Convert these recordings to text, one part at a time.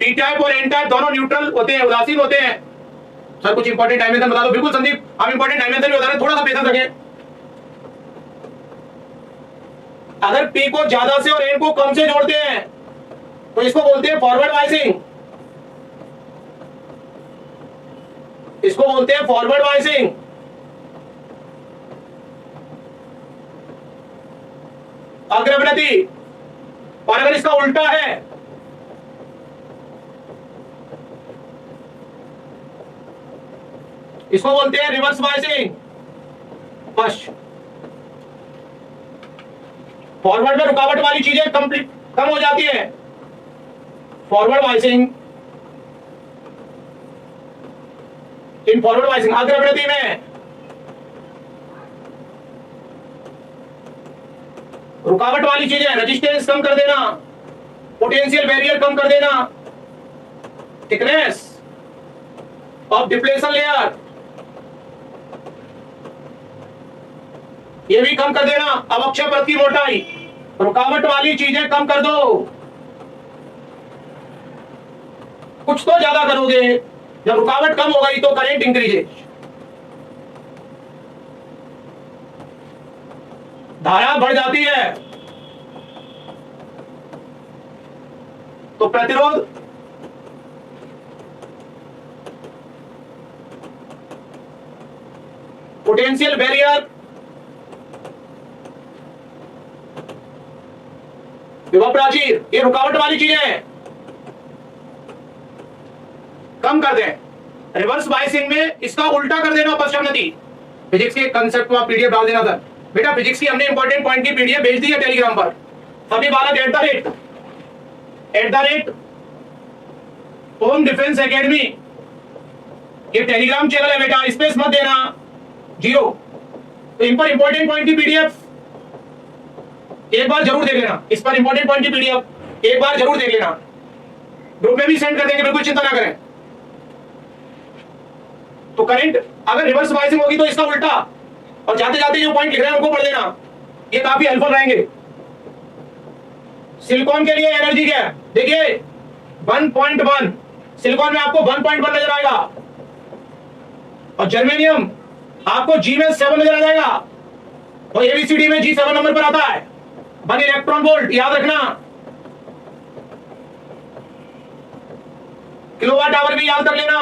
P type और N type दोनों neutral होते हैं, उदासीन होते हैं। सर कुछ इंपॉर्टेंट डायमेंशन बता दो। बिल्कुल संदीप, हम इंपॉर्टेंट डायमेंशन भी बता रहे हैं, थोड़ा सा पेशेंस रखें। अगर पी को ज्यादा से और एन को कम से जोड़ते हैं तो इसको बोलते हैं फॉरवर्ड बायसिंग। इसको बोलते हैं फॉरवर्ड बायसिंग। अग्रवृत्ति। और अगर इसका उल्टा है इसको बोलते हैं रिवर्स बायसिंग। फर्स्ट फॉरवर्ड में रुकावट वाली चीजें कंप्लीट कम हो जाती है, forward biasing. In forward biasing अग्रवृत्ति में रुकावट वाली चीजें, रेजिस्टेंस कम कर देना, पोटेंशियल बैरियर कम कर देना, थिकनेस ऑफ डिप्लेशन लेयर ये भी कम कर देना, अवक्षय परत की मोटाई, रुकावट वाली चीजें कम कर दो। कुछ तो ज्यादा करोगे, जब रुकावट कम हो गई तो करंट इंक्रीजेज, धारा बढ़ जाती है। तो प्रतिरोध पोटेंशियल बैरियर, विभव प्राचीर, ये रुकावट वाली चीजें कम कर दें। रिवर्स बायसिंग में इसका उल्टा कर देना, पश्चावनति। फिजिक्स के कंसेप्ट को आप पीडीएफ डाल देना सर। बेटा फिजिक्स की हमने इंपॉर्टेंट पॉइंट की पीडीएफ भेज दी है टेलीग्राम पर। सभी बालक @ होम डिफेंस एकेडमी ये टेलीग्राम चैनल है बेटा, स्पेस मत देना 0। तो इन पर इंपॉर्टेंट पॉइंट की पीडीएफ एक बार जरूर देख लेना। इस पर इंपॉर्टेंट पॉइंट की पीडीएफ एक बार जरूर देख लेना, ग्रुप में भी सेंड कर देंगे, बिल्कुल चिंता ना करें। तो करंट अगर रिवर्स बायसिंग होगी तो इसका उल्टा, और जाते जाते जो पॉइंट लिख रहे हैं उनको पढ़ लेना, ये काफी हेल्पफुल रहेंगे। सिलिकॉन के लिए एनर्जी क्या है देखिए 1.1, सिलिकॉन में आपको 1.1 नजर आएगा, और जर्मेनियम आपको जी में 7 नजर आ जाएगा, और एबीसीडी में जी 7 नंबर पर आता है। 1 इलेक्ट्रॉन वोल्ट याद रखना, किलोवाट आवर भी याद कर लेना।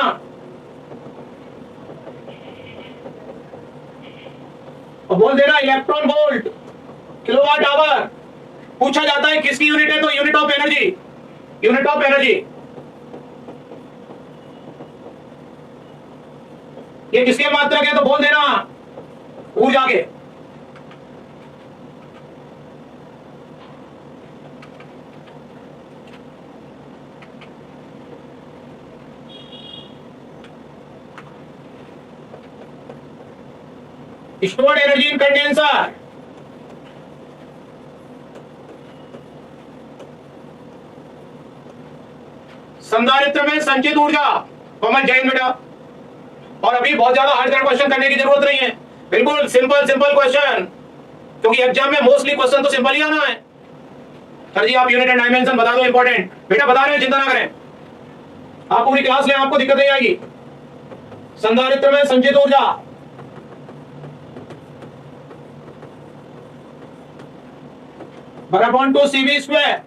और बोल देना इलेक्ट्रॉन वोल्ट किलोवाट आवर। पूछा जाता है किसकी यूनिट है, तो unit of energy, unit of energy. ये किसके मात्रक है, तो बोल देना ऊर्जा के। स्टोर्ड एनर्जी इन कंडेंसर, संधारित्र में संचित ऊर्जा। कॉमन जैन बेटा, और अभी बहुत ज्यादा हार्ड क्वेश्चन करने की जरूरत नहीं है, बिल्कुल सिंपल क्वेश्चन, क्योंकि एग्जाम में मोस्टली क्वेश्चन तो सिंपल ही आना है। सर जी आप यूनिट एंड डायमेंशन बता दो, इंपॉर्टेंट बेटा बता रहे हैं, चिंता ना करें, आप पूरी क्लास लें, आपको दिक्कत नहीं आएगी। संधारित्र में संचित ऊर्जा 1/2 CV²।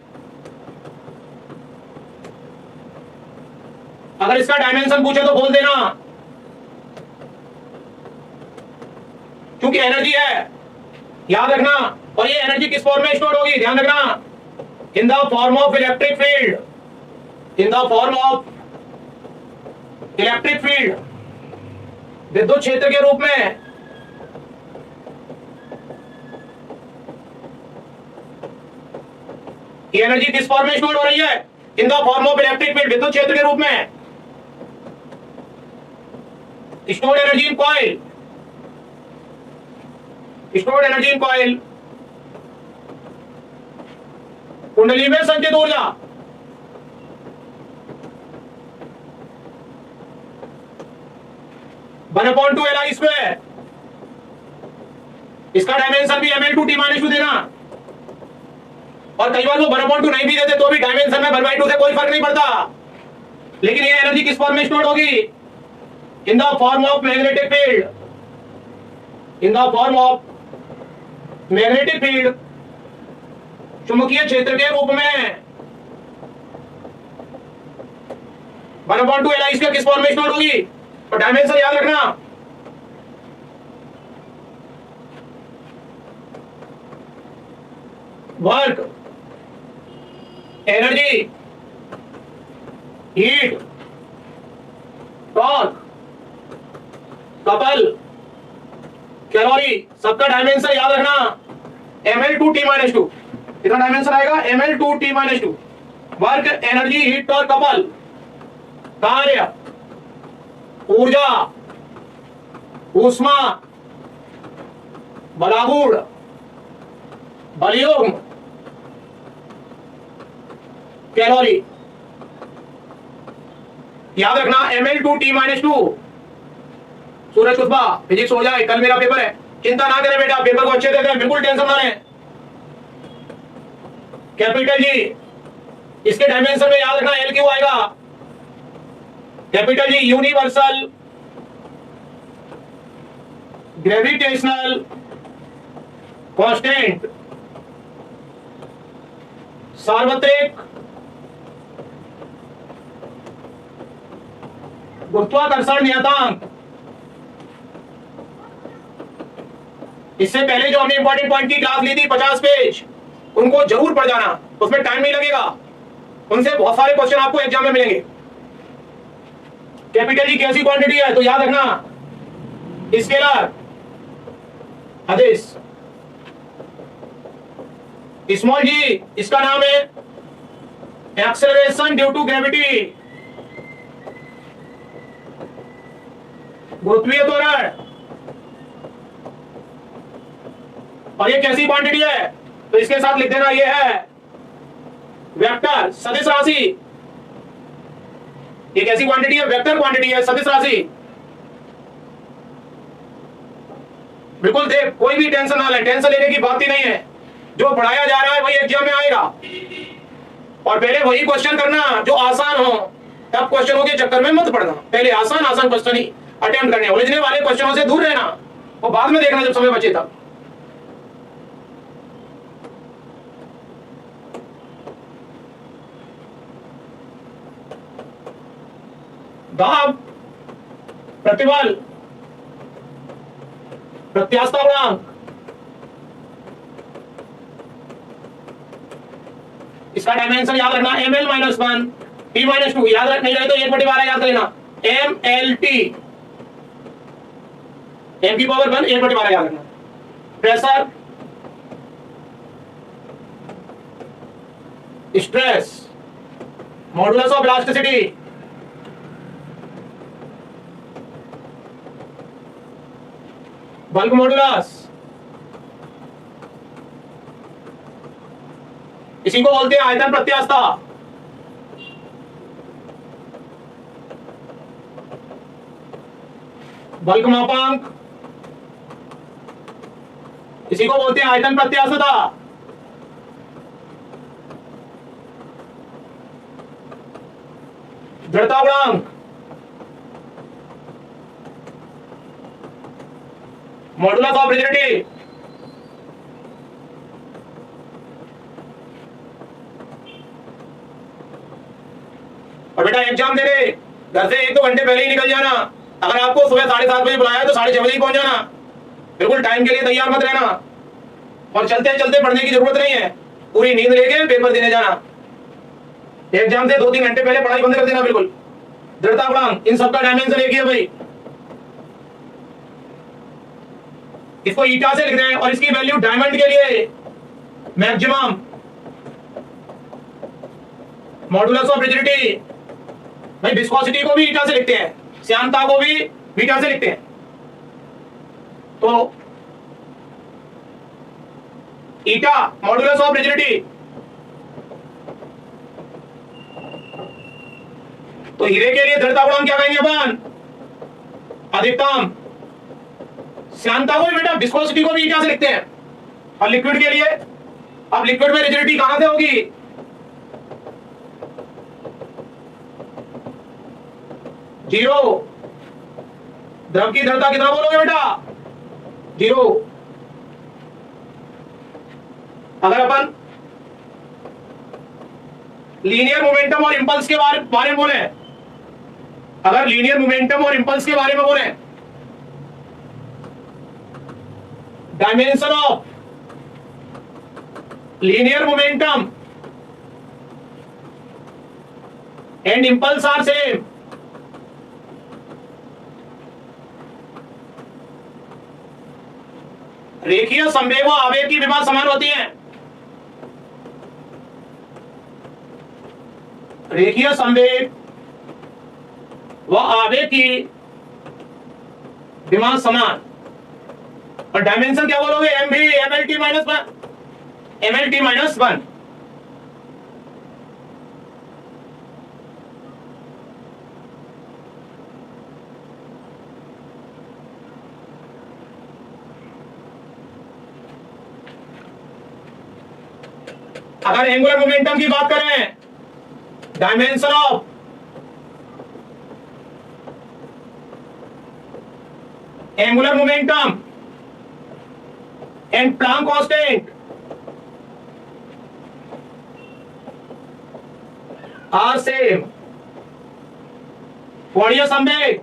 अगर इसका डायमेंशन पूछे तो बोल देना, क्योंकि एनर्जी है याद रखना। और ये एनर्जी किस फॉर्म में स्टोर होगी, ध्यान रखना, in the form of electric field, in the form of electric field, विद्युत क्षेत्र के रूप में। ये एनर्जी किस फॉर्म में स्टोर हो रही है, in the form of electric field, विद्युत क्षेत्र के रूप में। Stored energy in coil, stored energy in coil. कुंडली में संचित ऊर्जा 1/2 Li²। इसका डायमेंशन भी mL2T-2 देना, और कई बार वो 1/2 नहीं भी देते तो भी डायमेंशन में 1/2 से कोई फर्क नहीं पड़ता, लेकिन ये एनर्जी किस फॉर्म में स्टोर होगी? In the form of magnetic field, in the form of magnetic field, चुंबकीय क्षेत्र के रूप में। 1/2 Li इसका किस फॉर्म में स्टोर होगी? और डायमेंशन याद रखना, work, energy, heat, torque, couple, calorie, सबका डायमेंशन याद रखना ml2t-2। कितना डायमेंशन आएगा? ml2t-2। Work, energy, heat, torque, couple, कार्य, ऊर्जा, ऊष्मा, बलागुण, बलयुग्म, कैलोरी। याद रखना ml2t-2। सूरज कुतबा फिजिक्स हो जाए, कल मेरा पेपर है, चिंता ना करें बेटा, पेपर को अच्छे देते हैं, बिल्कुल टेंशन ना लें। कैपिटल जी, इसके डायमेंशन में याद रखना L क्यों आएगा? Capital G, universal gravitational constant, सार्वत्रिक गुरुत्वाकर्षण नियतांक। इससे पहले जो हमने इंपॉर्टेंट पॉइंट की क्लास ली थी 50 पेज, उनको जरूर पढ़ जाना, उसमें टाइम नहीं लगेगा, उनसे बहुत सारे क्वेश्चन आपको एग्जाम में मिलेंगे। कैपिटल जी कैसी क्वांटिटी है? तो याद रखना स्केलर अदिश। स्मॉल जी, इसका नाम है एक्सेलरेशन ड्यू टू ग्रेविटी, गुरुत्वीय त्वरण। और ये कैसी क्वांटिटी है? तो इसके साथ लिख देना, ये है वेक्टर सदिश राशि। ये कैसी क्वांटिटी है? वेक्टर क्वांटिटी है, सदिश राशि। बिल्कुल देख, कोई भी टेंशन ना ले, टेंशन लेने की बात ही नहीं है। जो पढ़ाया जा रहा है वही एग्जाम में आएगा, और पहले वही क्वेश्चन करना जो आसान हो। टफ क्वेश्चनों के चक्कर में मत पड़ना, पहले आसान आसान क्वेश्चन ही अटेम्प्ट करने, उलझने वाले क्वेश्चनों से दूर रहना, वो बाद में देखना जब समय बचे तब। दाब, प्रतिबल, प्रत्यास्था गुणांक, इसका डायमेंशन याद रखना ml-1 t-2। याद रख नहीं रहे तो 1/12 याद लेना mlt, m की पावर 1 1/12 याद रखना। Pressure, stress, modulus of elasticity, bulk modulus, इसी को बोलते हैं आयतन प्रत्यास्था। बल्क मापांक, इसी को बोलते हैं आयतन प्रत्यास्थता। जड़ता गुणांक, मॉडुलस ऑफ रिजिडिटी, और बेटा एग्जाम दे रहे घर से 1-2 घंटे पहले ही निकल जाना। अगर आपको सुबह 7:30 बजे बुलाया तो 6:30 बजे ही पहुंच जाना, बिल्कुल टाइम के लिए तैयार मत रहना, और चलते चलते पढ़ने की जरूरत नहीं है, पूरी नींद लेके पेपर देने जाना। एग्जाम से 2-3 घंटे पहले पढ़ाई बंद कर देना बिल्कुल। जड़ता गुणांक, इन सबका डायमेंशन एक ही है भाई, इसको ईटा से लिख रहे हैं, और इसकी वैल्यू डायमंड के लिए मैक्सिमम मॉडुलस ऑफ रिजिडिटी। भाई विस्कोसिटी को भी ईटा से लिखते हैं, श्यानता को भी बीटा से लिखते हैं। तो ईटा मॉडुलस ऑफ रिजिडिटी, तो हीरे के लिए दृढ़ता गुणांक क्या कहेंगे अपन? अधिकतम। श्यानता को भी बेटा विस्कोसिटी को भी ईटा से लिखते हैं। और लिक्विड के लिए, अब लिक्विड में रिजिडिटी कहां से होगी? 0। द्रव की दृढ़ता कितना बोलोगे बेटा? 0। अगर अपन लीनियर मोमेंटम और इंपल्स के बारे में बोले, अगर लीनियर मोमेंटम और इंपल्स के बारे में बोले, dimension of linear momentum and impulse are same, रेखीय संवेग व आवेग की विभा समान होती है। रेखीय संवेग व आवेग की विभा समान, और डायमेंशन क्या बोलोगे? एम भी MLT माइनस 1, MLT माइनस 1। अगर एंगुलर मोमेंटम की बात करें, dimension of angular momentum and Planck constant are same, कोणीय संवेग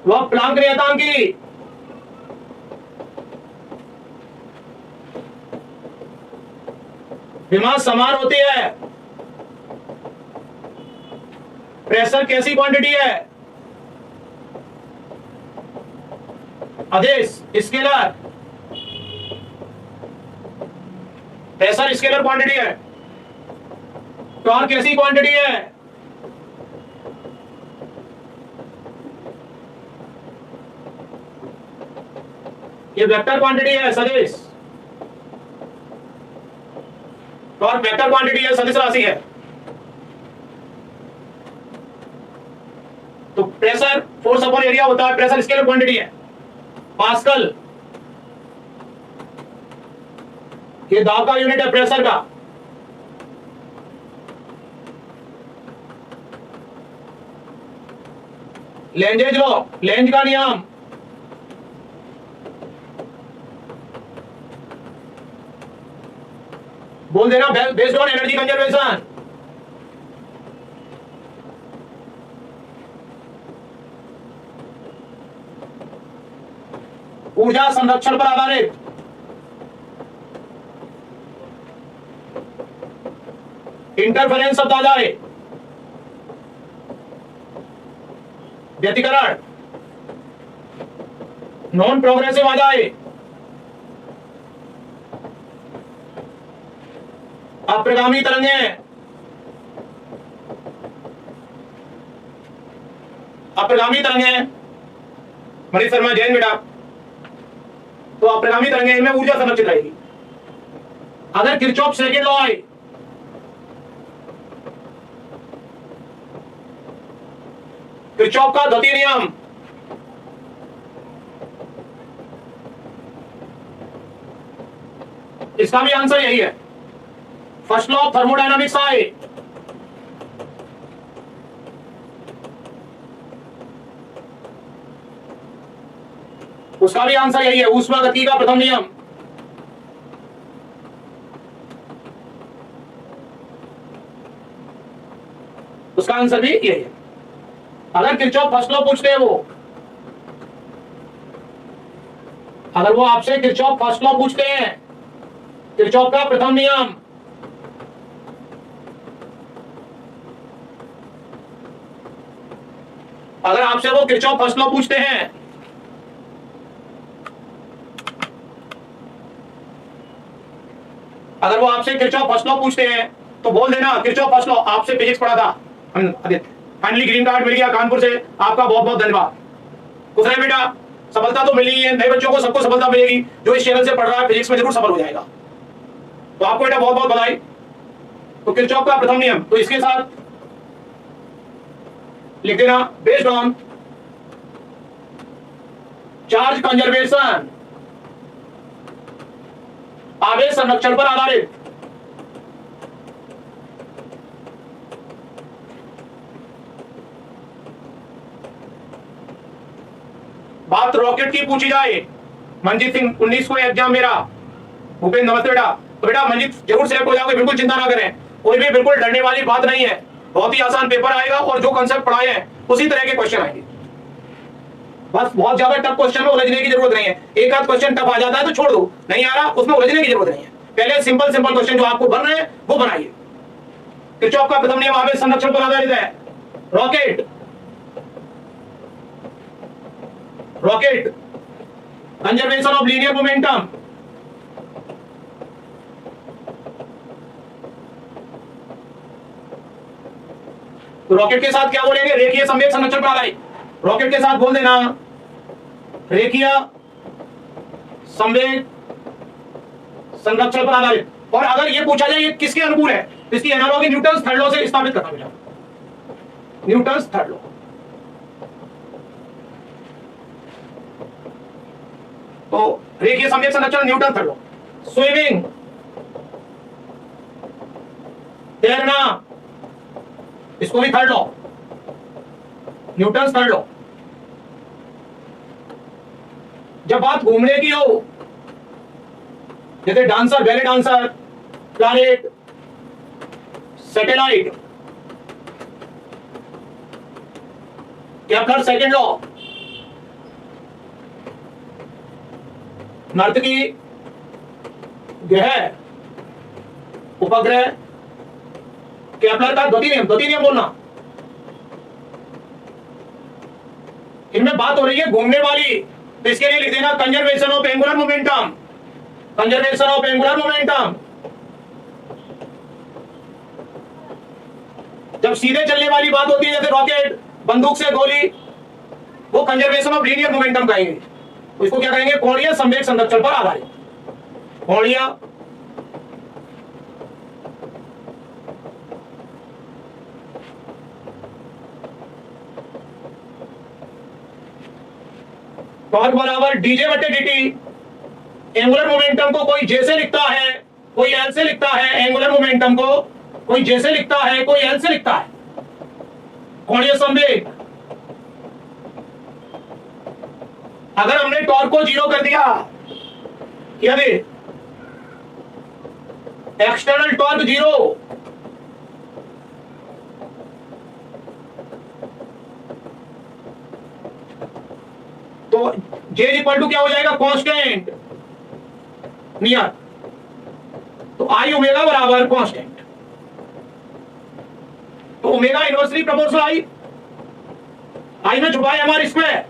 व प्लांक नियतांक की विमा समान होती है। प्रेशर कैसी क्वांटिटी है? आदेश स्केलर, प्रेशर स्केलर क्वांटिटी है। टॉर्क कैसी क्वांटिटी है? ये वेक्टर क्वांटिटी है सदिश, टॉर्क वेक्टर क्वांटिटी है, सदिश राशि है। तो प्रेशर फोर्स अपॉन एरिया होता है, प्रेशर स्केलर क्वांटिटी है। पास्कल ये दाब का यूनिट है प्रेशर का। लेंजेज लॉ, लेंज का नियम, बोल देना बेस्ड ऑन एनर्जी कंजर्वेशन। ऊर्जा संरक्षण पर आधारित, इंटरफेरेंस शब्द आ जाए, व्यतिकरण, नॉन प्रोग्रेसिव आ जाए, अप्रगामी तरंगें, अप्रगामी तरंगें, मनीष शर्मा जैन बेटा। तो अप्रगामी तरंगें, इनमें ऊर्जा संरक्षित रहेगी। अगर किरचॉफ सेकंड लॉ आए, किरचॉफ का द्वितीय नियम, इसका भी आंसर यही है। फर्स्ट लॉ ऑफ थर्मोडायनामिक्स आए, उसका भी आंसर यही है। ऊष्मागतिकी का प्रथम नियम, उसका आंसर भी यही है। अगर किरचॉफ फर्स्ट लॉ पूछते हैं वो, अगर वो आपसे किरचॉफ फर्स्ट लॉ पूछते हैं, किरचॉफ का प्रथम नियम, अगर आपसे वो किरचॉफ फर्स्ट लॉ पूछते हैं, अगर वो आपसे किरचॉफ फर्स्ट लॉ पूछते हैं तो बोल देना किरचॉफ फर्स्ट लॉ। आपसे फिजिक्स पढ़ा था आदित्य, फाइनली ग्रीन कार्ड मिल गया कानपुर से, आपका बहुत बहुत धन्यवाद। खुश रहे बेटा, सफलता तो मिली है, नए बच्चों को सबको सफलता मिलेगी। जो इस चैनल से पढ़ रहा है फिजिक्स में जरूर सफल हो जाएगा। तो आपको बेटा बहुत बहुत बधाई। तो किरचॉफ का प्रथम नियम, तो इसके साथ लिख देना बेस्ड ऑन चार्ज कंजर्वेशन, आवेश संरक्षण पर आधारित, रॉकेट की पूछी जाए, मंजीत सिंह 19 को एग्जाम मेरा, भूपेंद्र नमस्ते बेटा, तो बेटा मंजीत जरूर सिलेक्ट हो जाओगे, बिल्कुल चिंता ना करें, कोई भी बिल्कुल डरने वाली बात नहीं है, बहुत ही आसान पेपर आएगा और जो कंसेप्ट पढ़ाए हैं उसी तरह के क्वेश्चन आएंगे। बस बहुत ज्यादा टफ क्वेश्चन में उलझने की जरूरत नहीं है, एक आध क्वेश्चन टफ आ जाता है तो छोड़ दो, नहीं आ रहा उसमें उलझने की जरूरत नहीं है, पहले सिंपल सिंपल क्वेश्चन जो आपको बन रहे हैं वो बनाइए। किरचॉफ का प्रथम नियम आवेश संरक्षण पर आधारित है। Rocket conservation of linear momentum, तो रॉकेट के साथ क्या बोलेंगे, रेखीय संवेग संरक्षण पर आधारित। रॉकेट के साथ बोल देना रेखीय संवेग संरक्षण पर आधारित। और अगर ये पूछा जाए ये किसके अनुकूल है, इसकी एनालॉजी न्यूटन्स थर्ड लॉ से स्थापित करना बेटा, न्यूटन्स थर्ड लॉ। तो रेखीय संवेग संरक्षण न्यूटन थर्ड लॉ। स्विमिंग तैरना, इसको भी third law, Newton's third law. जब बात घूमने की हो, जैसे dancer, ballet dancer, planet, satellite, Kepler second law, नर्तकी, ग्रह, उपग्रह, केप्लर का द्वितीय नियम बोलना। इनमें बात हो रही है घूमने वाली, तो इसके लिए लिख देना conservation of angular momentum, conservation of angular momentum. जब सीधे चलने वाली बात होती है जैसे रॉकेट, बंदूक से गोली, वो कंजर्वेशन ऑफ लीनियर मोमेंटम कहेंगे, तो इसको क्या कहेंगे, कोणीय संवेग संरक्षण पर आधारित। कोणीय टॉर्क बराबर डीजे बटे डीटी। एंगुलर मोमेंटम को कोई जे से लिखता है, कोई एल से लिखता है, एंगुलर मोमेंटम को कोई जे से लिखता है, कोई एल से लिखता है। कोणीय संवेग, अगर हमने टॉर्क को 0 कर दिया, यानी एक्सटर्नल टॉर्क 0, तो J इक्वल टू क्या हो जाएगा, कांस्टेंट नियर, तो आई ओमेगा बराबर कांस्टेंट, तो ओमेगा इनवर्सली प्रोपोर्शनल आई में छुपा है हमारे स्क्वायर।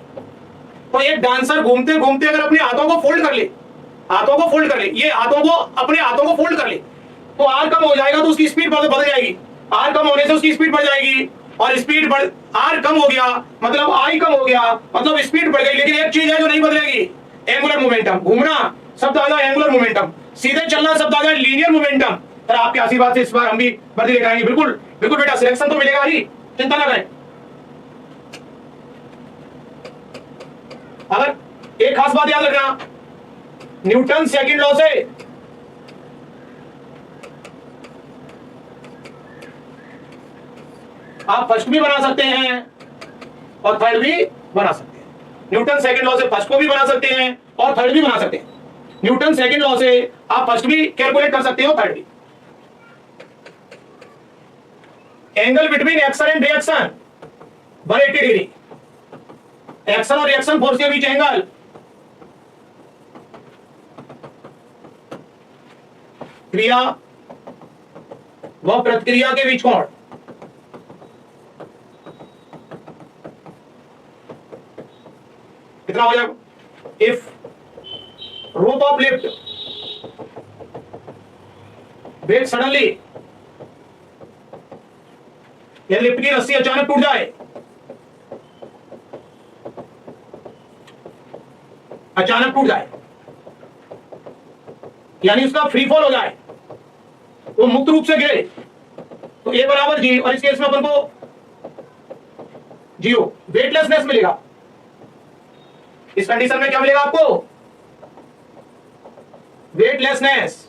तो एक डांसर घूमते घूमते अगर अपने हाथों को फोल्ड कर ले, ये अपने हाथों को फोल्ड कर ले, तो आर कम हो जाएगा तो उसकी स्पीड बढ़ जाएगी, आर कम होने से उसकी स्पीड बढ़ जाएगी, और स्पीड बढ़, आर कम हो गया मतलब आई कम हो गया मतलब स्पीड बढ़ गई। लेकिन एक चीज है जो नहीं बदलेगी, एंगुलर मोमेंटम। घूमना शब्द आ जाए एंगुलर मोमेंटम, सीधे चलना शब्द आ जाए लीनियर मोमेंटम। पर आपके आशीर्वाद से इस बार हम भी वर्दी लेकर आएंगे, बिल्कुल बिल्कुल बेटा, सिलेक्शन तो मिलेगा ही, चिंता ना करें। अगर एक खास बात याद रखना, न्यूटन सेकंड लॉ से आप फर्स्ट भी बना सकते हैं और थर्ड भी बना सकते हैं। न्यूटन सेकंड लॉ से फर्स्ट को भी बना सकते हैं और थर्ड भी बना सकते हैं। न्यूटन सेकंड लॉ से आप फर्स्ट भी कैलकुलेट कर सकते हो, थर्ड भी। Angle between action and reaction 180 degree, action और रिएक्शन फोर्स के बीच एंगल क्रिया व प्रतिक्रिया के बीच कोण। कितना हो जाएगा, if rope of lift break suddenly, या लिफ्ट की रस्सी अचानक टूट जाए, यानी उसका फ्री फॉल हो जाए, वो मुक्त रूप से गिरे, तो ए बराबर जी, और इस केस में अपन को 0 वेटलेसनेस मिलेगा। इस कंडीशन में क्या मिलेगा आपको, वेटलेसनेस,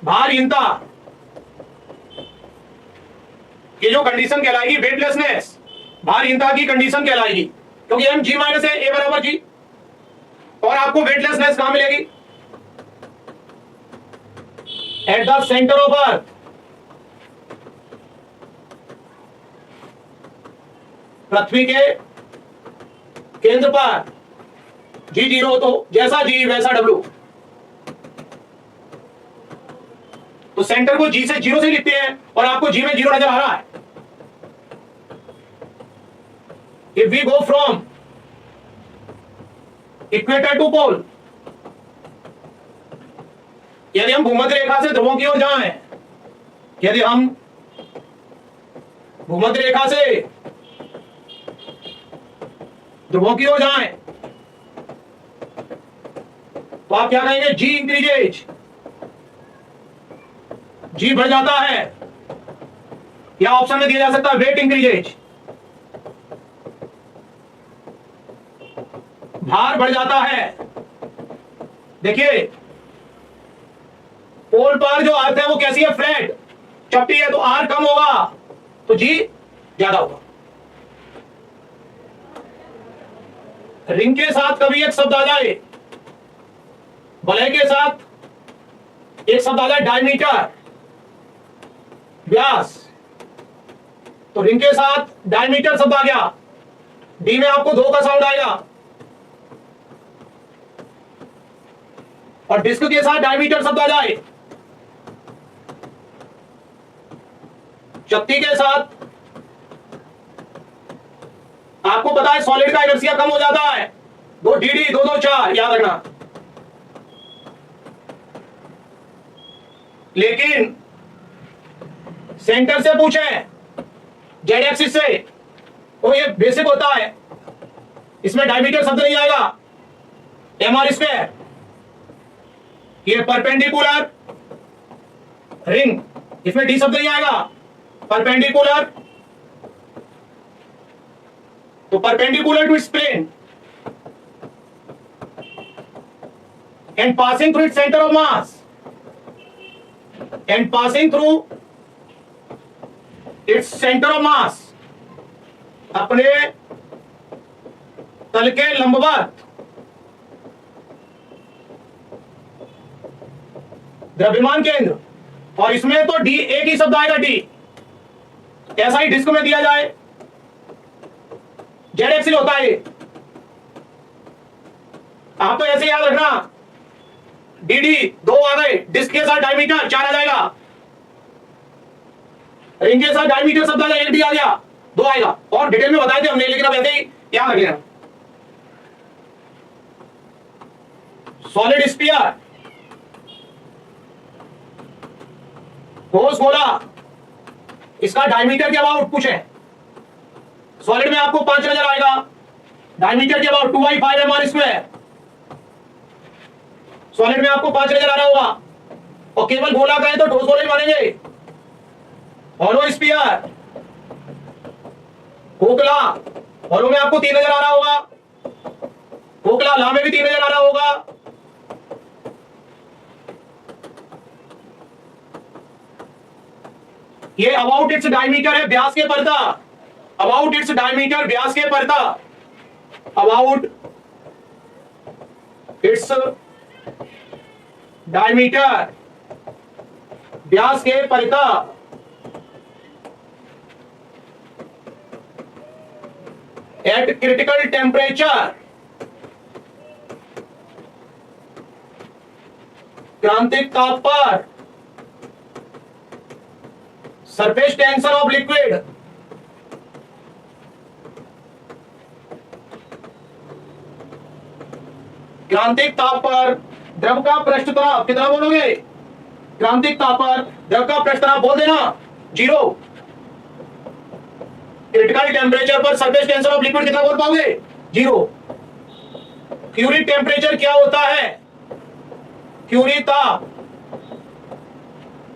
भारहीनता। ये जो कंडीशन कहलाएगी वेटलेसनेस, भारहीनता की कंडीशन कहलाएगी, क्योंकि एम जी माइनस है, ए बराबर जी। और आपको वेटलेसनेस कहां मिलेगी? At the centre of earth. पृथ्वी के केंद्र पर G0 तो जैसा G वैसा W, तो सेंटर को G से 0 से लिखते हैं और आपको G में 0 नजर आ रहा है। If we go from equator to pole, यदि हम भूमध्य रेखा से ध्रुवों की ओर जाएं, यदि हम भूमध्य रेखा से ध्रुवों की ओर जाएं, तो आप क्या कहेंगे? जी इंक्रीजेज, जी बढ़ जाता है, या ऑप्शन में दिया जा सकता है वेट इंक्रीजेज, भार बढ़ जाता है। देखिए पोल पर जो अर्थ है वो कैसी है? फ्लैट, चपटी है, तो आर कम होगा तो जी ज्यादा होगा। रिंग के साथ कभी एक शब्द आ जाए, वलय के साथ एक शब्द आ जाए डायमीटर, व्यास, तो रिंग के साथ डायमीटर शब्द आ गया, डी में आपको 2 का साउंड आएगा, और डिस्क के साथ डायमीटर शब्द आ जाए, चपटी के साथ आपको पता है सॉलिड का इनर्शिया कम हो जाता है, 2 dd 2 2 4, याद रखना। लेकिन सेंटर से पूछे, जेड एक्सिस से, तो ये बेसिक होता है, इसमें डायमीटर शब्द नहीं आएगा, mr स्क्वायर। ये परपेंडिकुलर रिंग, इसमें डी शब्द नहीं आएगा, परपेंडिकुलर, तो perpendicular to its plane and passing through its centre of mass, and passing through its centre of mass, अपने तल के लंबवत द्रव्यमान केंद्र, और इसमें तो डी एक ही शब्द आएगा, डी। ऐसा ही डिस्क में दिया जाए, जेड एक्सिस होता है, आप तो ऐसे याद रखना, डी डी 2 आ गए, डिस्क के साथ डायमीटर 4 आ जाएगा, रिंग के साथ डायमीटर शब्द आ जाएगा, 1 डी आ गया, 2 आएगा, और डिटेल में बताए थे हमने, लेकिन अब ऐसे ही याद रखिएगा। सॉलिड स्फीयर, ठोस गोला, इसका डायमीटर के अबाउट पूछे, सॉलिड में आपको 5 नजर आएगा, डायमीटर के अबाउट 2/5 mr स्क्वायर, सॉलिड में आपको 5 नजर आ रहा होगा, और केवल गोला कहें तो ठोस गोला ही मानेंगे। हॉलो स्फीयर, खोखला, हॉलो में आपको 3 नजर आ रहा होगा, खोखला ला में भी 3 नजर आ रहा होगा। ये अबाउट इट्स डायमीटर है, व्यास के परता, अबाउट इट्स डायमीटर, व्यास के परता, अबाउट इट्स डायमीटर, व्यास के परता, एट क्रिटिकल टेम्परेचर, क्रांतिक ताप पर, सरफेस टेंशन ऑफ लिक्विड, क्रांतिक ताप पर द्रव का पृष्ठ तनाव कितना बोलोगे? क्रांतिक ताप पर द्रव का पृष्ठ तनाव बोल देना 0। क्रिटिकल टेम्परेचर पर सरफेस टेंशन ऑफ लिक्विड कितना बोल पाओगे? 0। क्यूरी टेम्परेचर क्या होता है? क्यूरी ताप,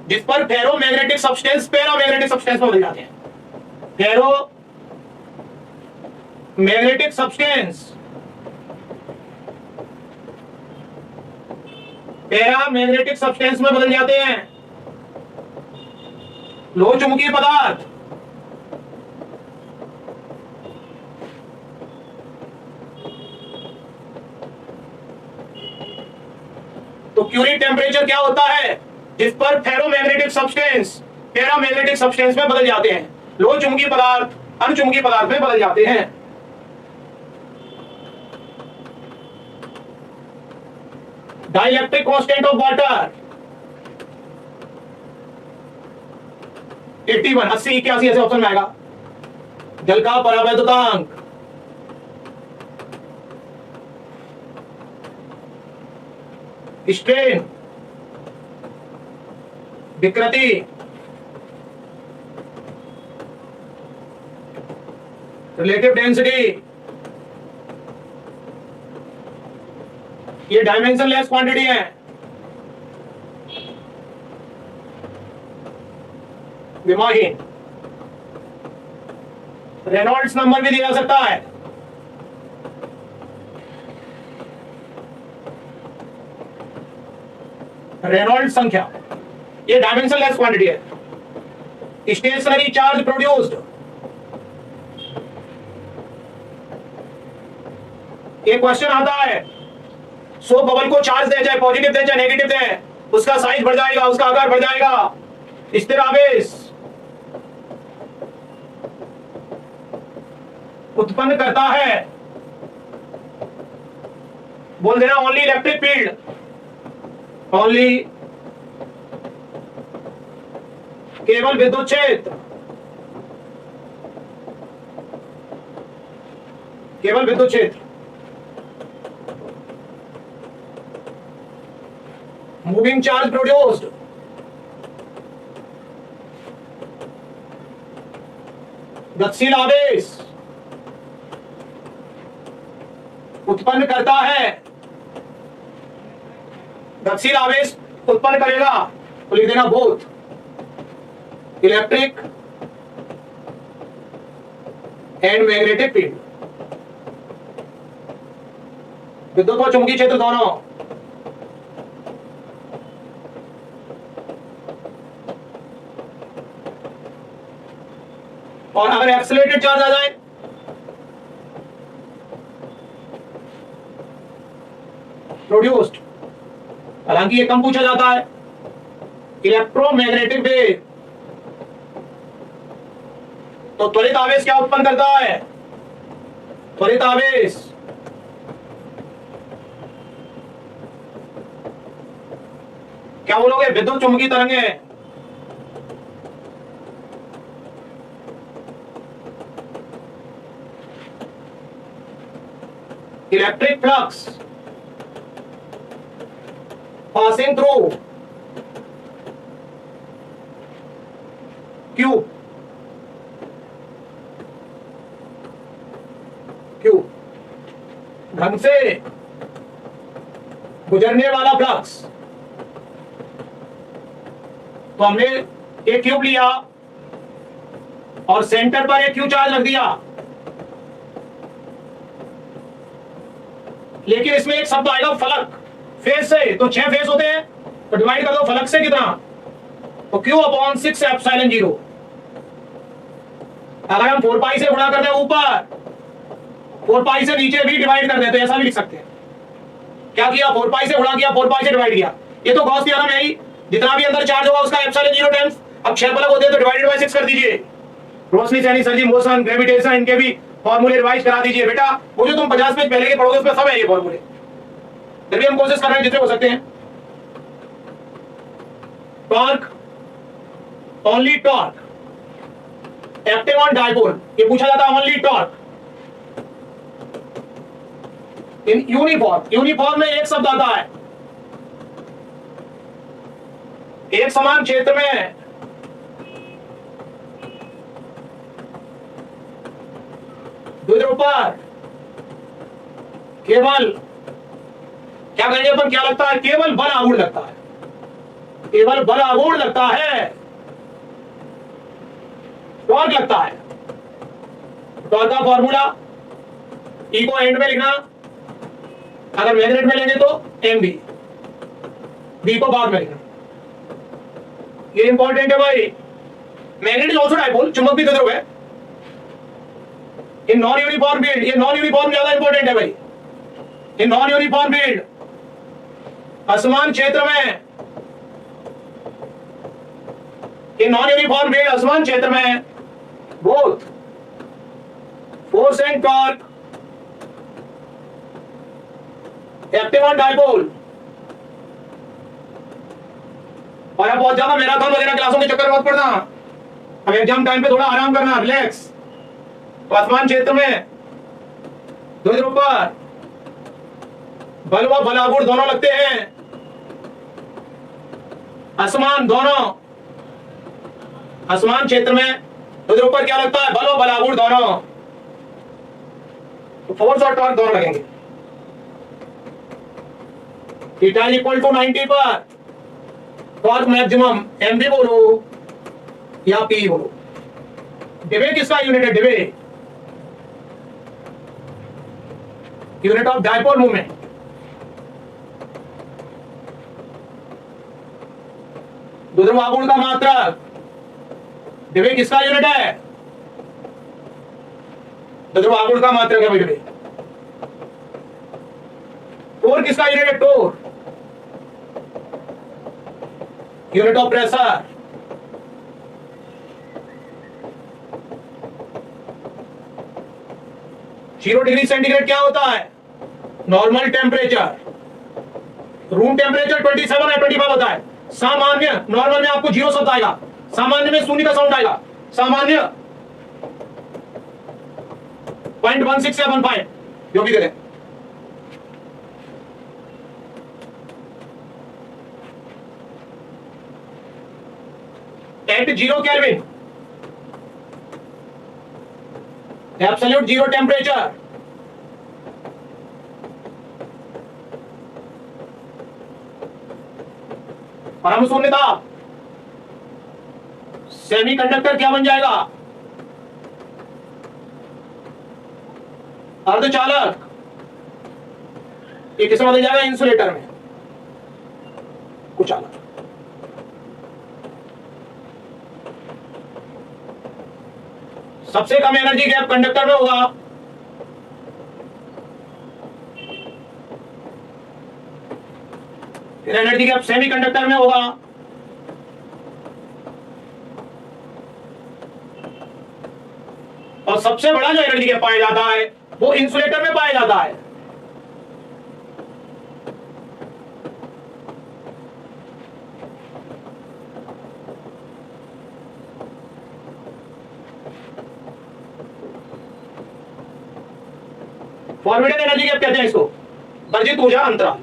जिस पर ferromagnetic substance paramagnetic substance में बदल जाते हैं। Ferromagnetic substance paramagnetic substance में बदल जाते हैं। लोह चुंबकीय पदार्थ, क्यूरी टेम्परेचर क्या होता है जिस पर फेरोमैग्नेटिक सब्सटेंस पैरामैग्नेटिक सब्सटेंस में बदल जाते हैं, लोह चुंबकीय पदार्थ अणुचुंबकीय पदार्थ में बदल जाते हैं। डाइलेक्ट्रिक कांस्टेंट ऑफ वाटर 81, 80, 81 ऐसे ऑप्शन में आएगा। जल का परावैद्युतांक स्ट्रेन विकृति रिलेटिव डेंसिटी, ये डायमेंशनलेस क्वांटिटी है। विमाहीन रेनॉल्ड्स नंबर भी दिया जा सकता है। रेनॉल्ड संख्या, ये डायमेंशनलेस क्वांटिटी है। स्टेशनरी चार्ज प्रोड्यूस्ड, एक क्वेश्चन आता है सोप बबल को चार्ज दे, चाहे पॉजिटिव दे चाहे नेगेटिव दे, उसका साइज बढ़ जाएगा, उसका आकार बढ़ जाएगा। स्थिर आवेश उत्पन्न करता है, बोल देना ओनली इलेक्ट्रिक फील्ड, ओनली केवल विद्युत क्षेत्र, केवल विद्युत क्षेत्र। मूविंग चार्ज प्रोड्यूस्ड, गतिशील आवेश उत्पन्न करता है, गतिशील आवेश उत्पन्न करेगा तो लिख देना both electric and magnetic field, विद्युत और चुंबकीय क्षेत्र दोनों। और अगर एक्सेलरेटेड चार्ज आ जाए प्रोड्यूस्ड, हालांकि ये कम पूछा जाता है, इलेक्ट्रोमैग्नेटिक वेव, तो त्वरित आवेश क्या उत्पन्न करता है? त्वरित आवेश क्या बोलोगे? विद्युत चुंबकीय तरंगें। Electric flux passing through cube, cube ढंग से गुजरने वाला फ्लक्स। तो हमने एक क्यूब लिया और सेंटर पर एक क्यू चार्ज रख दिया, लेकिन इसमें एक शब्द आएगा फलक, फेज से, तो 6 फेज होते हैं, तो डिवाइड कर दो फलक से कितना, तो Q/6 एप्सिलॉन 0। अगर हम 4 पाई से गुणा कर दें ऊपर, 4 पाई से नीचे भी डिवाइड कर दें, तो ऐसा भी लिख सकते हैं। क्या किया? 4 पाई से गुणा किया, 4 पाई से डिवाइड किया। ये तो गॉस थ्योरम है ही, जितना भी अंदर चार्ज होगा उसका एप्सिलॉन 0 टाइम्स। अब 6 फलक होते हैं तो डिवाइडेड बाय 6 कर दीजिए। रोशनी, सैनी, सर जी, मोशन, ग्रेविटेशन, इनके भी फॉर्मूले रिवाइज करा दीजिए बेटा। वो जो तुम 50 पेज पहले के पढ़ोगे उसमें सब है ये फॉर्मूले। फिर भी हम कोशिश कर रहे हैं जितने हो सकते हैं। Torque, only torque, active on dipole, ये पूछा जाता है only torque in uniform. Uniform में एक शब्द आता है, एक समान क्षेत्र में द्विध्रुव पर केवल क्या कहेंगे अपन, क्या लगता है? केवल बल आघूर्ण लगता है, केवल बल आघूर्ण लगता है, टॉर्क लगता है। टॉर्क का फॉर्मूला ई को एंड में लिखना, अगर मैग्नेट में लेंगे तो एम बी को बाद में लिखना। ये इंपॉर्टेंट है भाई। मैग्नेट इज आल्सो डायपोल, चुंबक भी द्विध्रुव है। इन नॉन यूनिफॉर्म फील्ड, ये नॉन यूनिफॉर्म ज्यादा इंपॉर्टेंट है भाई। इन नॉन यूनिफॉर्म फील्ड असमान क्षेत्र में, इन नॉन यूनिफॉर्म वेव असमान क्षेत्र में both force and torque active on dipole. और अब बहुत ज्यादा मैराथन वगैरह क्लासों के चक्कर मत पड़ना, अब एग्जाम टाइम पे थोड़ा आराम करना, रिलैक्स। तो आसमान क्षेत्र में दो ध्रुव पर बल व बलागुण दोनों लगते हैं, असमान दोनों। आसमान क्षेत्र में दो ध्रुव पर क्या लगता है? बल व बलागुण दोनों। तो फोर्स और टॉर्क दोनों लगेंगे। थीटा इक्वल टू 90 पर टॉर्क मैक्सिमम एमवी बोलो या पी बोलो। डिबे किसका यूनिट है? डिबे यूनिट ऑफ डायपोल मूवमेंट। द्विध्रुवागुण का मात्रक डिबे किसका यूनिट है? द्विध्रुवागुण का मात्रक है भाई डिबे। टोर किसका यूनिट है? Torr unit of pressure. 0 degree centigrade क्या होता है? Normal temperature. रूम टेम्परेचर 27 या 25 होता है। सामान्य, नॉर्मल में आपको 0 शब्द आएगा, सामान्य में शून्य का साउंड आएगा। सामान्य 0.16 या 1 जो भी दे दें। At 0 kelvin absolute 0 temperature. परम शून्यता सेमीकंडक्टर क्या बन जाएगा? अर्धचालक। ये किसमें बदल जाएगा? इंसुलेटर में, कुचालक। सबसे कम एनर्जी गैप कंडक्टर में होगा। फिर एनर्जी गैप सेमीकंडक्टर में होगा। और सबसे बड़ा जो एनर्जी गैप पाया जाता है वो इंसुलेटर में पाया जाता है। फॉरवर्डेड एनर्जी गैप कहते हैं इसको, वर्जित ऊर्जा अंतराल।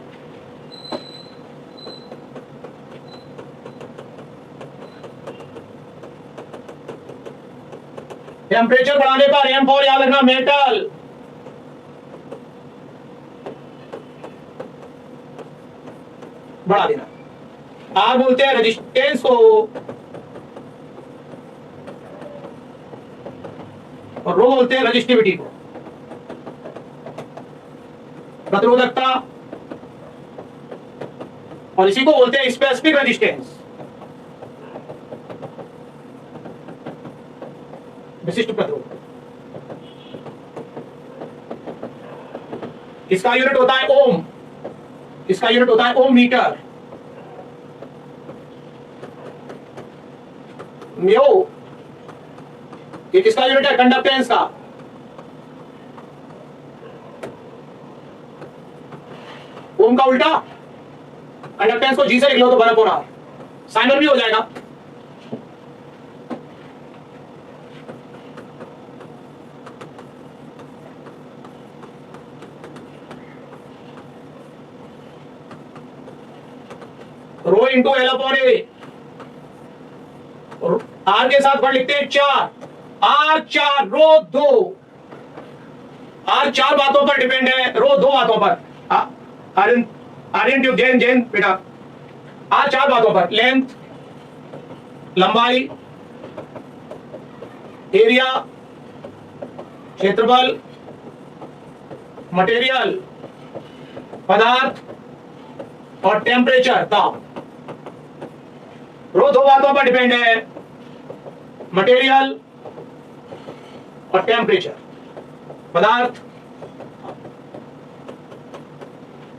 टेम्परेचर बढ़ाने पर एम फॉर याद रखना मेटल। बढ़ा देना। आर बोलते हैं रेजिस्टेंस को और रो बोलते हैं रेजिस्टिविटी को। प्रतिरोधकता, और इसी को बोलते हैं स्पेसिफिक रेजिस्टेंस, विशिष्ट प्रतिरोध। इसका यूनिट होता है ओम, इसका यूनिट होता है ओम मीटर। म्यू ये किसका यूनिट है? कंडक्टेंस का। ओम का उल्टा कंडक्टेंस को जी से लिख लो तो 1/r, साइन भी हो जाएगा। Rho into L upon A, R के साथ वर्ड लिखते हैं 4, आर 4 रो 2। आर 4 बातों पर डिपेंड है, रो 2 बातों पर। आर्यन ट्यूब जैन जैन बेटा, आर 4 बातों पर, लेंथ लंबाई, एरिया क्षेत्रफल, मटेरियल पदार्थ और टेम्परेचर ताप। रो 2 बातों पर डिपेंड है, मटेरियल और टेम्परेचर पदार्थ।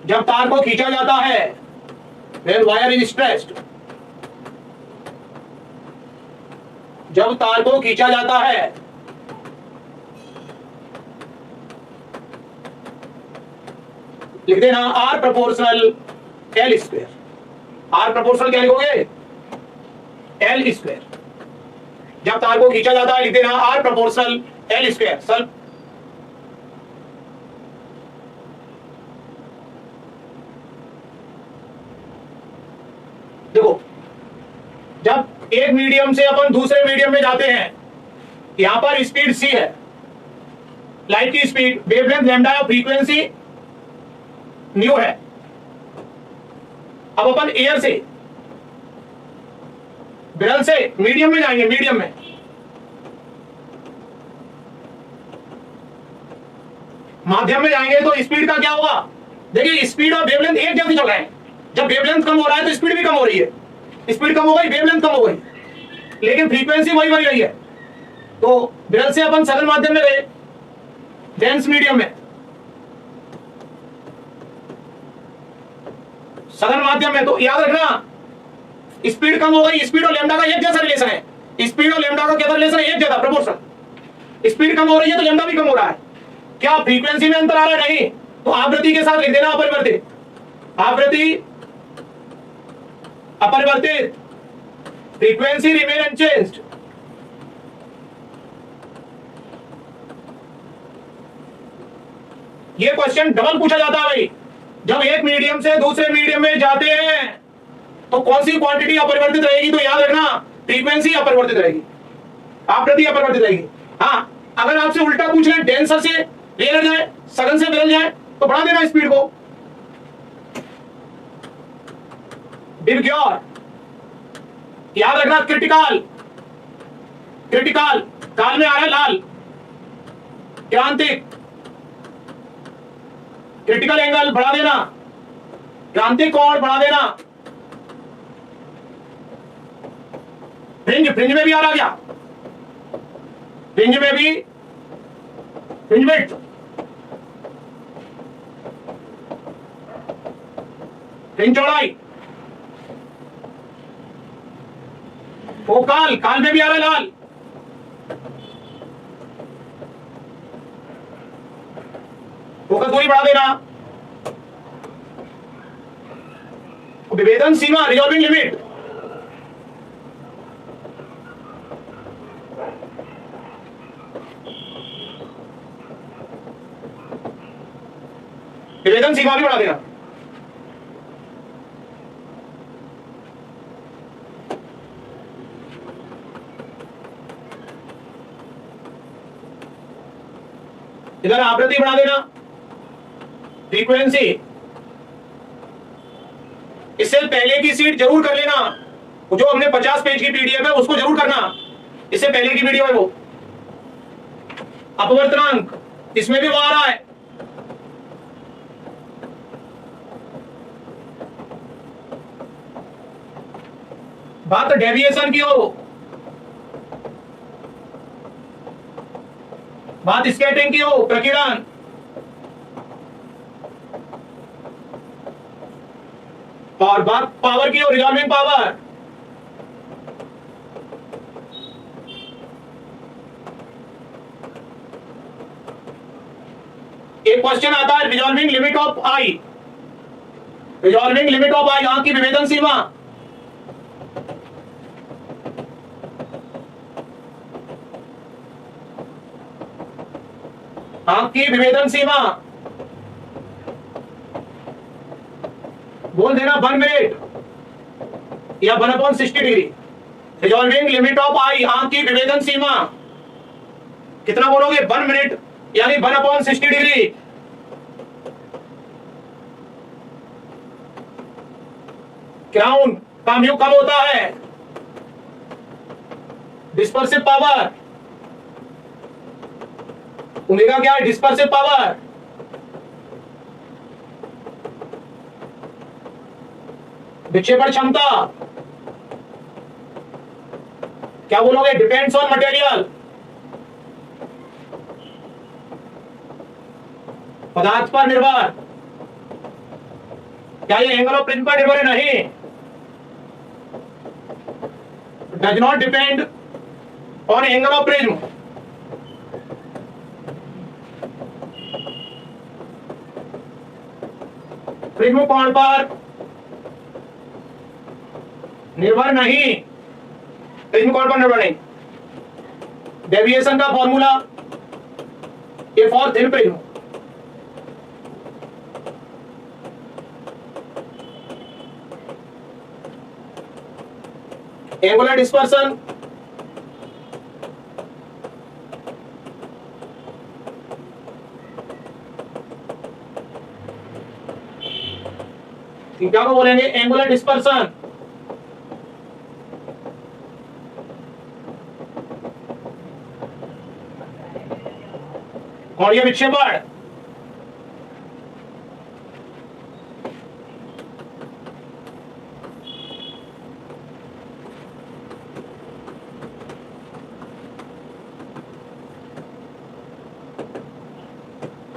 जब तार को खींचा जाता है when wire is stretched, जब तार को खींचा जाता है, लिख देना R proportional L square. R proportional क्या लिखोगे? L square. जब तार को खींचा जाता है लिख देना R proportional L square. Sir देखो, जब एक मीडियम से अपन दूसरे मीडियम में जाते हैं, यहां पर स्पीड c है, लाइट की स्पीड, वेवलेंथ लैम्डा और फ्रीक्वेंसी न्यू है। अब अपन एयर से विरल से मीडियम में जाएंगे, मीडियम में माध्यम में जाएंगे तो स्पीड का क्या होगा? देखिए स्पीड और वेवलेंथ एक जल्दी चल रहे हैं। जब वेवलेंथ कम हो रहा है तो स्पीड भी कम हो रही है, स्पीड कम हो गई, वेवलेंथ कम हो गई, लेकिन फ्रीक्वेंसी वही बनी रही है। तो विरल से अपन सरल माध्यम में गए, डेंस मीडियम में, सरल माध्यम में, तो याद रखना स्पीड कम हो गई, स्पीड और लैम्डा का एक जैसा रिलेशन है। स्पीड और लैम्डा का क्या रिलेशन है? एक जैसा, प्रोपोर्शनल। स्पीड कम हो रही है तो लैम्डा भी कम हो रहा है। क्या फ्रीक्वेंसी में अंतर आ रहा है? नहीं। तो आवृत्ति के साथ लिख देना अपरिवर्तित, आवृत्ति अपरिवर्तित, फ्रीक्वेंसी रिमेन अनचेंज्ड। ये क्वेश्चन डबल पूछा जाता है भाई। जब एक मीडियम से दूसरे मीडियम में जाते हैं तो कौन सी क्वांटिटी अपरिवर्तित रहेगी? तो याद रखना फ्रीक्वेंसी अपरिवर्तित रहेगी, आवृत्ति अपरिवर्तित रहेगी। हाँ, अगर आपसे उल्टा पूछ रहे, डेंसर से रेयर जाए, सघन से विरल जाए, तो बढ़ा देना स्पीड को। डिबग्योर, याद रखना क्रिटिकल, क्रिटिकल काल में आ रहा है लाल, क्रांतिक, क्रिटिकल एंगल बढ़ा देना, क्रांतिक कोण बढ़ा देना। फ्रिंज, फ्रिंज में भी आ रहा क्या? फ्रिंज में भी, फ्रिंज विड्थ, फ्रिंज चौड़ाई, फोकल, काल में भी आ रहा है लाल, फोकस दूरी बढ़ा देना। विभेदन सीमा, रिजॉल्विंग लिमिट, विभेदन सीमा भी बढ़ा देना। इधर आवृत्ति बढ़ा देना, फ्रीक्वेंसी। इससे पहले की सीट जरूर कर लेना, जो हमने 50 पेज की पीडीएफ है उसको जरूर करना, इससे पहले की वीडियो है वो। अपवर्तनांक, इसमें भी वो आ रहा है। बात डेविएशन की हो, बात स्कैटरिंग की हो, प्रकीर्णन, और बात पावर की हो, रिजॉल्विंग पावर। एक क्वेश्चन आता है resolving limit of eye, resolving limit of eye, आंख की विभेदन सीमा। आंख की विभेदन सीमा बोल देना 1 मिनट या 1/60 degree. Resolving limit of eye, आंख की विभेदन सीमा कितना बोलोगे? 1 मिनट यानी 1/60 डिग्री। क्राउन का म्यू कम होता है, डिस्पर्सिव पावर, ओमेगा क्या है? Dispersive power. विक्षेपण क्षमता क्या बोलोगे? डिपेंड्स ऑन मटेरियल, पदार्थ पर निर्भर। क्या ये एंगल ऑफ प्रिज्म पर निर्भर है? नहीं, does not depend on angle of prism. Prism कोण पर निर्भर नहीं, प्रिज्म कोण पर निर्भर नहीं। डेविएशन का formula A for thin prism, angular dispersion theta को बोलेंगे एंगुलर डिस्पर्सन। कोणीय विक्षेपण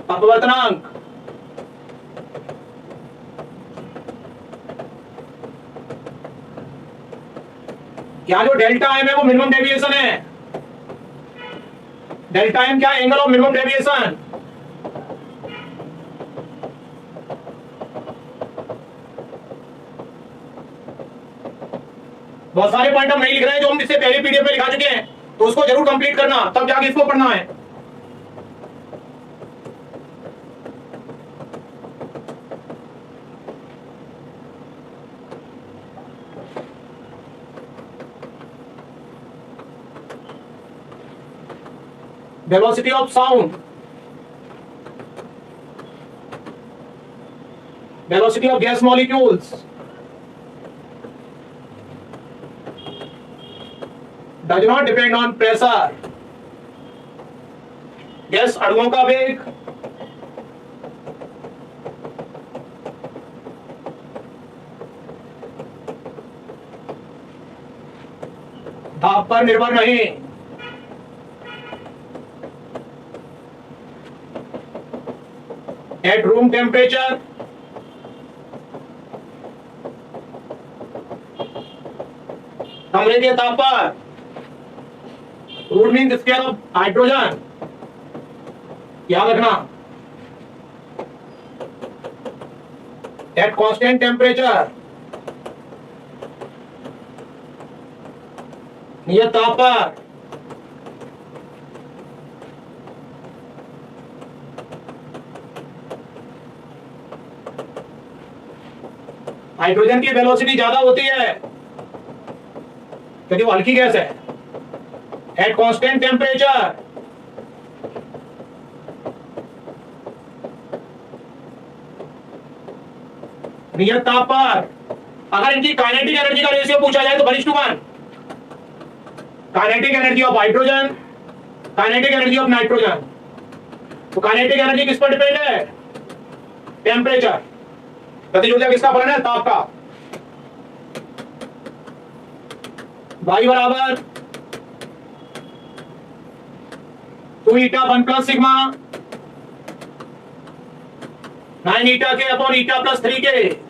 अपवर्तनांक यहाँ जो डेल्टा एम है वो मिनिमम डेविएशन है। डेल्टा एम क्या? Angle of minimum deviation. बहुत सारे पॉइंट हम नहीं लिख रहे हैं जो हम इससे पहले पीडीएफ में लिखा चुके हैं, तो उसको जरूर कंप्लीट करना, तब जाके इसको पढ़ना है। Velocity of sound, velocity of gas molecules does not depend on pressure। Gas अणुओं का वेग दाब पर निर्भर नहीं। At room temperature, कमरे के ताप पर, root means scale of hydrogen, याद रखना। At constant temperature, नियत ताप पर हाइड्रोजन की वेलोसिटी ज्यादा होती है क्योंकि वो हल्की गैस है। एट कांस्टेंट टेम्परेचर नियत ताप पर, अगर इनकी काइनेटिक एनर्जी का रेशियो पूछा जाए तो 1:1। Kinetic energy of hydrogen, kinetic energy of nitrogen. तो काइनेटिक एनर्जी किस पर डिपेंड है? टेम्परेचर। गतिज ऊर्जा किसका फलन है? ताप का। y बराबर 2 ईटा 1 प्लस सिग्मा 9 ईटा के अपॉन ईटा प्लस 3 के।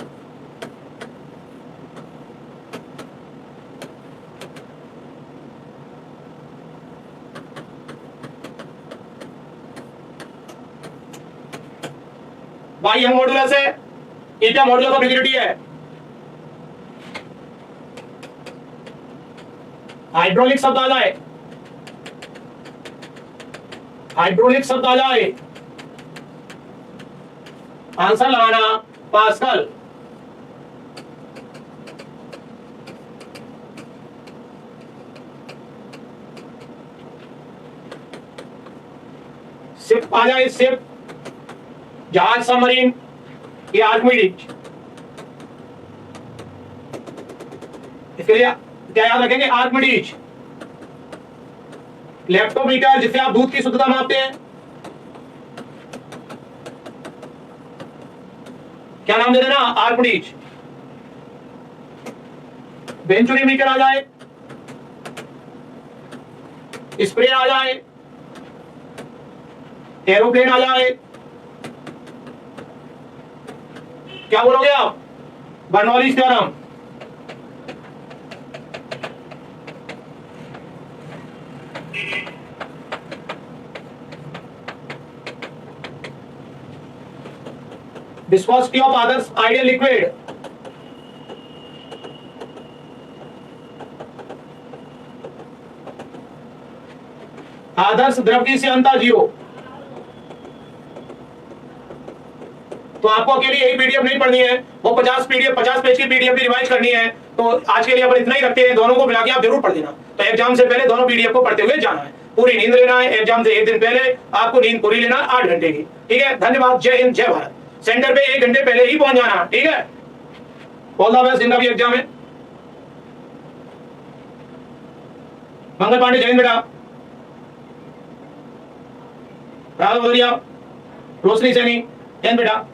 y यंग मॉडुलस है, ईटा मॉडुलस ऑफ रिजिडिटी है। हाइड्रोलिक शब्द आ जाए, हाइड्रोलिक शब्द आ जाए, आंसर लगाना पास्कल। शिप आ जाए, शिप, जहाज, सबमरीन, ये आर्किमिडीज। इसके लिए क्या याद रखेंगे? आर्किमिडीज। लैक्टोमीटर, जिससे आप दूध की शुद्धता मापते हैं, क्या नाम दे देना? आर्किमिडीज। वेंचुरीमीटर आ जाए, स्प्रे आ जाए, एरोप्लेन आ जाए, क्या बोलोगे आप? बर्नौलीज थ्योरम, विस्कोसिटी ऑफ आदर्श आइडियल लिक्विड, आदर्श द्रव की श्यानता जीओ। तो आपको अकेले यही पीडीएफ नहीं पढ़नी है, वो 50 पेज की पीडीएफ भी रिवाइज करनी है। तो आज के लिए अपन इतना ही रखते हैं, दोनों को मिला के आप जरूर पढ़ देना। तो एग्जाम से पहले दोनों पीडीएफ को पढ़ते हुए जाना है, पूरी नींद लेना है। एग्जाम से एक दिन पहले आपको नींद पूरी लेना 8 घंटे की, ठीक है। धन्यवाद, जय हिंद, जय भारत। सेंटर पे 1 घंटे पहले ही पहुंच जाना, ठीक है। ऑल द बेस्ट जिनका भी एग्जाम है। मंगल पांडे, जय हिंद बेटा। राधा भदौरिया, रोशनी सैनी, जय हिंद बेटा।